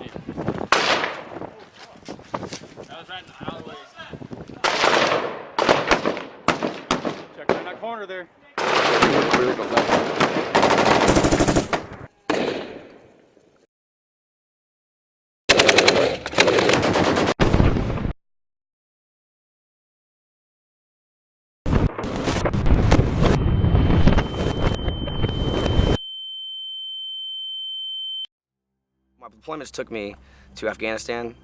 That was right in the alleyway. Check in that corner there. My deployments took me to Afghanistan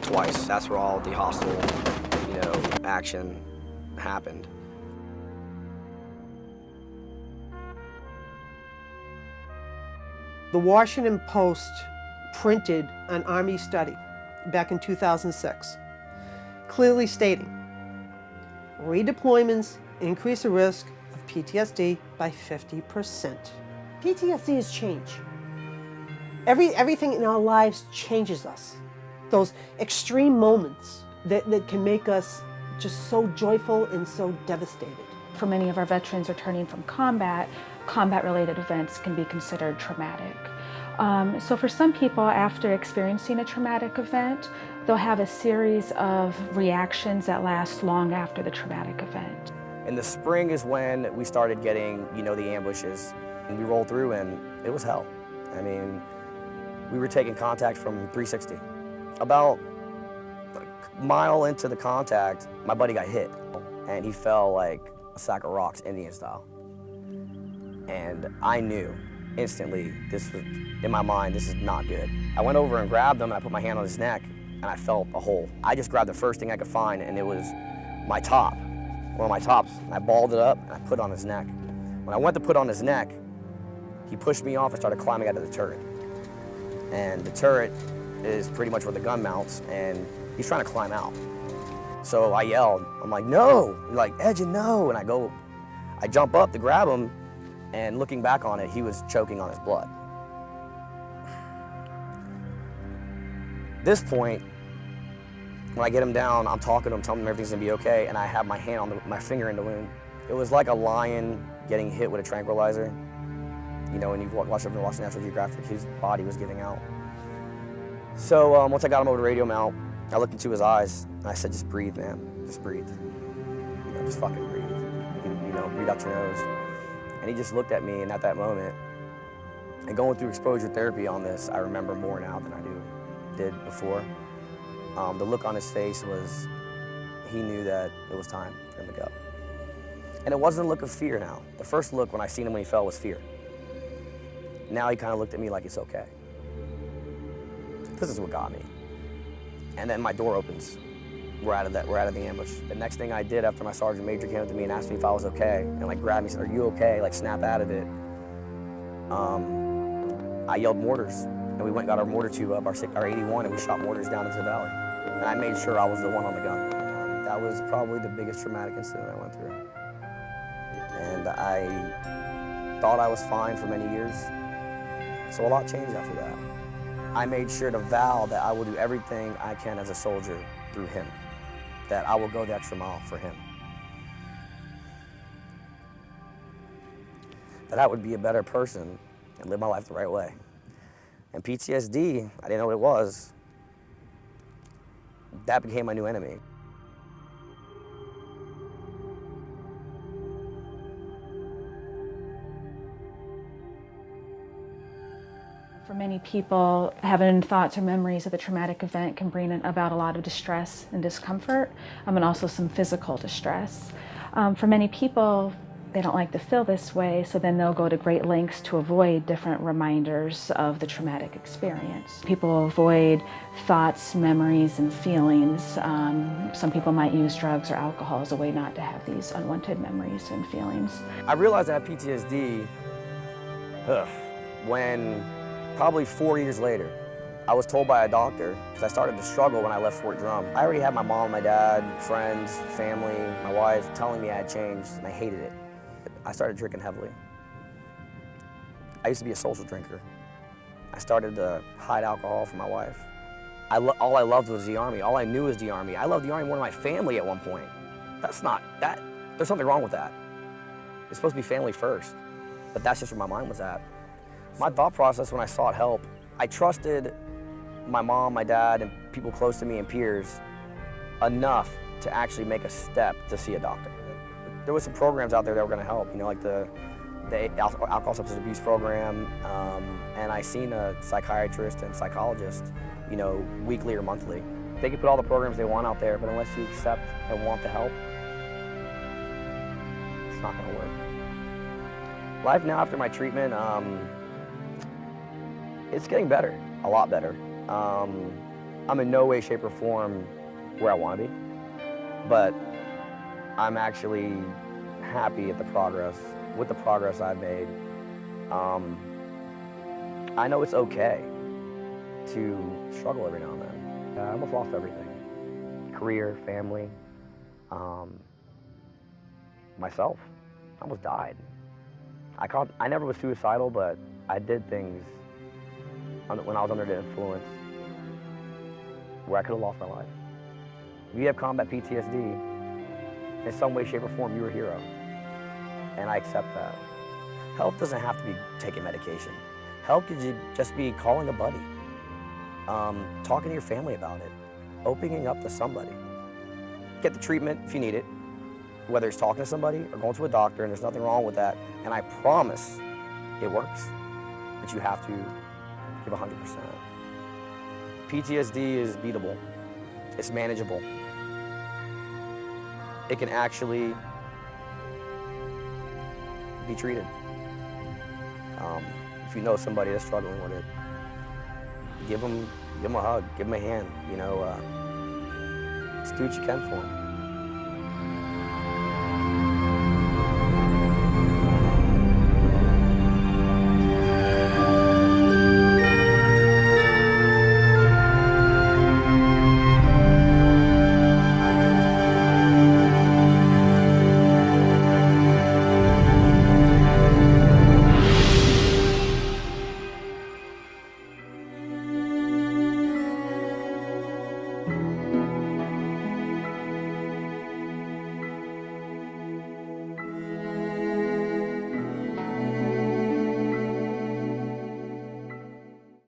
twice. That's where all the hostile, action happened. The Washington Post printed an Army study back in 2006, clearly stating redeployments increase the risk of PTSD by 50%. PTSD is change. Everything in our lives changes us. Those extreme moments that can make us just so joyful and so devastated. For many of our veterans returning from combat, combat-related events can be considered traumatic. So for some people, after experiencing a traumatic event, they'll have a series of reactions that last long after the traumatic event. In the spring is when we started getting, the ambushes. And we rolled through and it was hell. I mean, we were taking contact from 360. About a mile into the contact, my buddy got hit and he fell like a sack of rocks, Indian style. And I knew instantly, this was, in my mind, this is not good. I went over and grabbed him and I put my hand on his neck and I felt a hole. I just grabbed the first thing I could find and it was my top, one of my tops. And I balled it up and I put it on his neck. When I went to put on his neck, he pushed me off and started climbing out of the turret. And the turret is pretty much where the gun mounts and he's trying to climb out. So I yelled, I'm like, no, he's like, Edgin, no. And I jump up to grab him and looking back on it, he was choking on his blood. This point, when I get him down, I'm talking to him, telling him everything's gonna be okay, and I have my hand on my finger in the wound. It was like a lion getting hit with a tranquilizer. When you've watched National Geographic, his body was giving out. So once I got him over to radio mount, I looked into his eyes, and I said, just breathe, man, just breathe. Just fucking breathe. You can, breathe out your nose. And he just looked at me, and at that moment, and going through exposure therapy on this, I remember more now than I did before. The look on his face was, he knew that it was time for him to go. And it wasn't a look of fear now. The first look when I seen him when he fell was fear. Now he kind of looked at me like it's okay. This is what got me. And then my door opens. We're out of the ambush. The next thing I did after my sergeant major came up to me and asked me if I was okay, and like grabbed me and said, are you okay? Like snap out of it. I yelled mortars, and we went and got our mortar tube up, our 81, and we shot mortars down into the valley. And I made sure I was the one on the gun. That was probably the biggest traumatic incident I went through. And I thought I was fine for many years. So a lot changed after that. I made sure to vow that I will do everything I can as a soldier through him, that I will go the extra mile for him. That I would be a better person and live my life the right way. And PTSD, I didn't know what it was. That became my new enemy. For many people, having thoughts or memories of the traumatic event can bring about a lot of distress and discomfort, and also some physical distress. For many people, they don't like to feel this way, so then they'll go to great lengths to avoid different reminders of the traumatic experience. People avoid thoughts, memories, and feelings. Some people might use drugs or alcohol as a way not to have these unwanted memories and feelings. I realized I had PTSD when probably 4 years later, I was told by a doctor, because I started to struggle when I left Fort Drum. I already had my mom, my dad, friends, family, my wife telling me I had changed, and I hated it. I started drinking heavily. I used to be a social drinker. I started to hide alcohol from my wife. All I loved was the Army. All I knew was the Army. I loved the Army more than my family at one point. There's something wrong with that. It's supposed to be family first, but that's just where my mind was at. My thought process when I sought help, I trusted my mom, my dad, and people close to me and peers enough to actually make a step to see a doctor. There was some programs out there that were going to help, you know, like the alcohol substance abuse program, and I seen a psychiatrist and psychologist, you know, weekly or monthly. They can put all the programs they want out there, but unless you accept and want the help, it's not going to work. Life now after my treatment, it's getting better, a lot better. I'm in no way, shape, or form where I want to be, but I'm actually happy at the progress, with the progress I've made. I know it's okay to struggle every now and then. I almost lost everything. Career, family, myself. I almost died. I never was suicidal, but I did things when I was under the influence where I could have lost my life. If you have combat PTSD, in some way, shape, or form, you're a hero. And I accept that. Help doesn't have to be taking medication. Help could just be calling a buddy, talking to your family about it, opening up to somebody. Get the treatment if you need it, whether it's talking to somebody or going to a doctor, and there's nothing wrong with that. And I promise it works, but you have to give 100%. PTSD is beatable. It's manageable. It can actually be treated. If you know somebody that's struggling with it, give them a hug, give them a hand, you know, just do what you can for them.